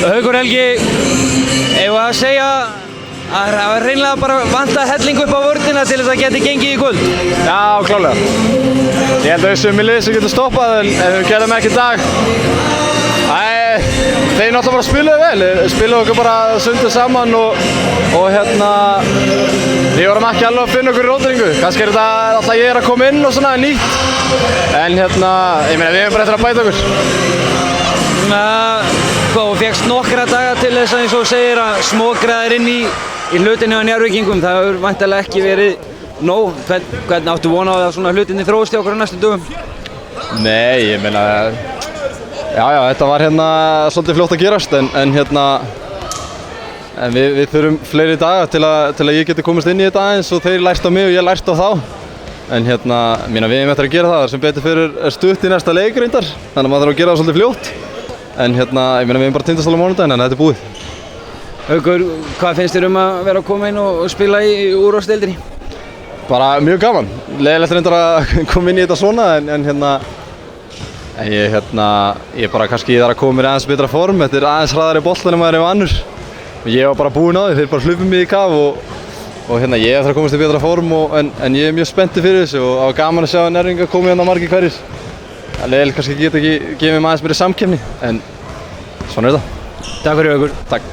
Haukur Helgi, eigum við að segja að það var hreinlega bara vantað helling upp á vörnina til þess að geti gengið í kvöld? Já, klálega. Ég held að við séum í lið sem getur stoppað en við gerðum ekki í dag. Þeir náttúrulega bara spiluðu vel, spiluðu okkur bara sundur saman og við vorum ekki alveg að finna okkur í róteringu. Kannski þetta alltaf ég að koma inn og svona nýtt, en ég meina við erum bara eftir að bæta okkur. Þú fékkst nokkra daga til þess að eins og segir að smokraðir inn í hlutinni á Njarðvíkingum. Það hefur væntanlega ekki verið nóg. Hvernig áttu vona á það að svona hlutinni þróist í okkur á næstu dögum? Nei, ég meina, já, þetta var svolítið fljótt að gerast en við þurfum fleiri daga til að ég geti komist inn í þetta aðeins og þeir lærst á mig og ég lærst á þá. En við erum eftir að gera það sem betur fyrir stutt í næsta leik reyndar, þannig að maður þarf að gera það svolítið fljótt. En við erum bara Tindastóll á mánudaginn, en þetta er búið. Haukur, hvað finnst þér að vera að koma inn og spila í úrvalsdeildinni? Bara mjög gaman. Leiðilegt reyndar að koma inn í þetta svona, ég bara kannski þarf að koma mér í aðeins betra form. Þetta er aðeins hraðari boltar en maður er vanur. Ég var bara búinn á því, þeir bara hlupum mig í kaf og ég þarf að komast í betra form en ég er mjög spenntur fyrir þessu og það var gaman að sjá að Njarðvíkingar komi hérna margir hverjir. Það er leiðilegt kannski geta ekki gefið mig aðeins meiri samkeppni, en svona er þetta. Takk fyrir Haukur. Takk.